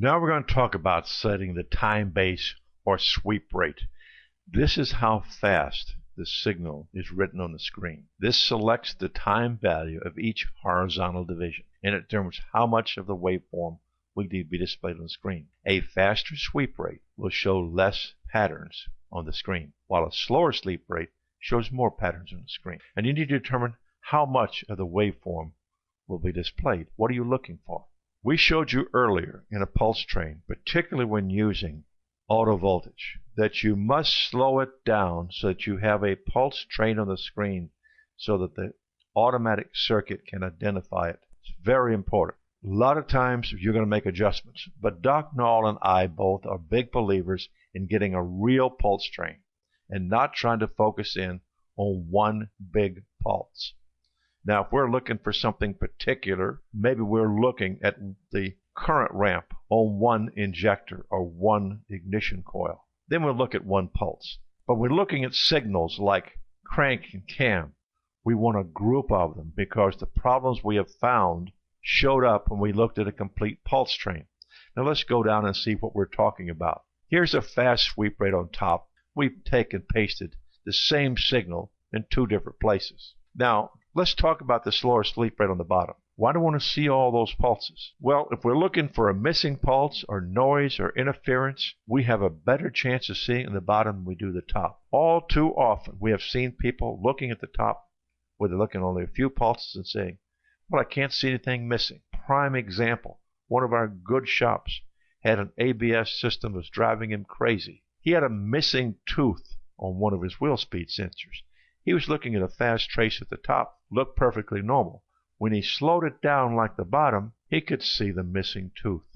Now we're going to talk about setting the time base or sweep rate. This is how fast the signal is written on the screen. This selects the time value of each horizontal division, and it determines how much of the waveform will need to be displayed on the screen. A faster sweep rate will show less patterns on the screen, while a slower sweep rate shows more patterns on the screen. And you need to determine how much of the waveform will be displayed. What are you looking for? We showed you earlier in a pulse train, particularly when using auto voltage, that you must slow it down so that you have a pulse train on the screen so that the automatic circuit can identify it. It's very important. A lot of times you're going to make adjustments, but Doc Knoll and I both are big believers in getting a real pulse train and not trying to focus in on one big pulse. Now, if we're looking for something particular, maybe we're looking at the current ramp on one injector or one ignition coil. Then we'll look at one pulse. But we're looking at signals like crank and cam. We want a group of them because the problems we have found showed up when we looked at a complete pulse train. Now let's go down and see what we're talking about. Here's a fast sweep rate on top. We've taken and pasted the same signal in two different places. Now, let's talk about the slower sweep rate on the bottom. Why do I want to see all those pulses? Well, if we're looking for a missing pulse or noise or interference, we have a better chance of seeing it in the bottom than we do the top. All too often, we have seen people looking at the top where they're looking at only a few pulses and saying, well, I can't see anything missing. Prime example, one of our good shops had an ABS system that was driving him crazy. He had a missing tooth on one of his wheel speed sensors. He was looking at a fast trace at the top, looked perfectly normal. When he slowed it down like the bottom, he could see the missing tooth.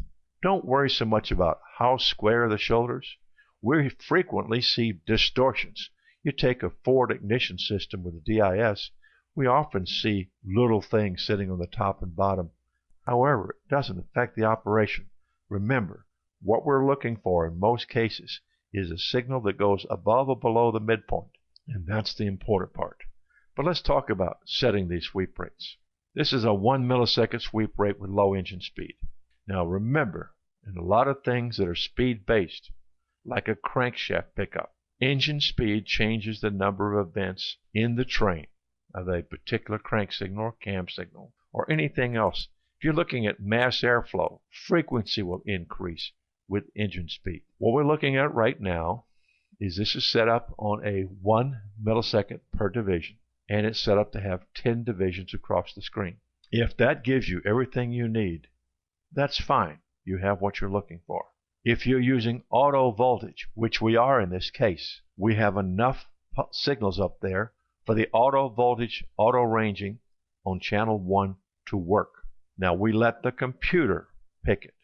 Don't worry so much about how square are the shoulders. We frequently see distortions. You take a Ford ignition system with a DIS, we often see little things sitting on the top and bottom. However, it doesn't affect the operation. Remember, what we're looking for in most cases is a signal that goes above or below the midpoint. And that's the important part. But let's talk about setting these sweep rates. This is a 1 millisecond sweep rate with low engine speed. Now remember, in a lot of things that are speed-based, like a crankshaft pickup, engine speed changes the number of events in the train of a particular crank signal or cam signal or anything else. If you're looking at mass airflow, frequency will increase with engine speed. What we're looking at right now is this is set up on a 1 millisecond per division, and it's set up to have 10 divisions across the screen. If that gives you everything you need, that's fine. You have what you're looking for. If you're using auto voltage, which we are in this case, we have enough signals up there for the auto voltage auto ranging on channel 1 to work. Now we let the computer pick it.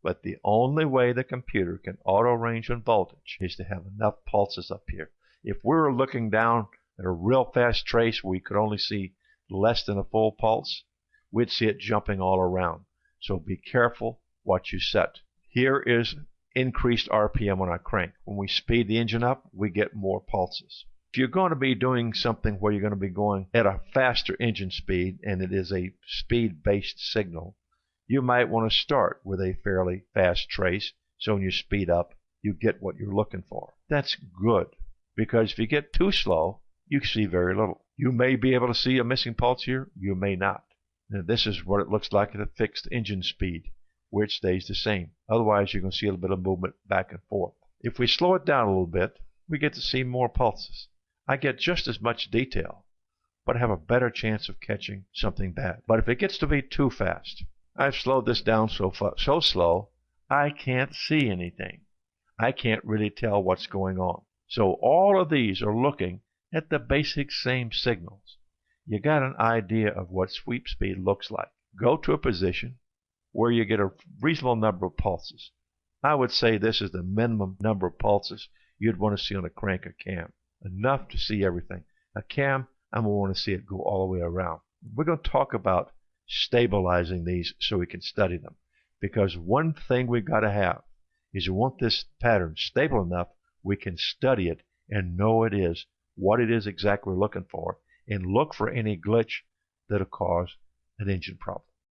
But the only way the computer can auto-range on voltage is to have enough pulses up here. If we were looking down at a real fast trace we could only see less than a full pulse, we'd see it jumping all around. So be careful what you set. Here is increased RPM on our crank. When we speed the engine up, we get more pulses. If you're going to be doing something where you're going to be going at a faster engine speed and it is a speed-based signal, you might want to start with a fairly fast trace, so when you speed up, you get what you're looking for. That's good, because if you get too slow, you see very little. You may be able to see a missing pulse here, you may not. Now, this is what it looks like at a fixed engine speed, where it stays the same. Otherwise, you're going to see a little bit of movement back and forth. If we slow it down a little bit, we get to see more pulses. I get just as much detail, but I have a better chance of catching something bad. But if it gets to be too fast, I've slowed this down so slow, I can't see anything. I can't really tell what's going on. So all of these are looking at the basic same signals. You got an idea of what sweep speed looks like. Go to a position where you get a reasonable number of pulses. I would say this is the minimum number of pulses you'd want to see on a crank or cam. Enough to see everything. A cam, I'm going to want to see it go all the way around. We're going to talk about stabilizing these so we can study them. Because one thing we've got to have is we want this pattern stable enough we can study it and know it is what it is exactly we're looking for and look for any glitch that'll cause an engine problem.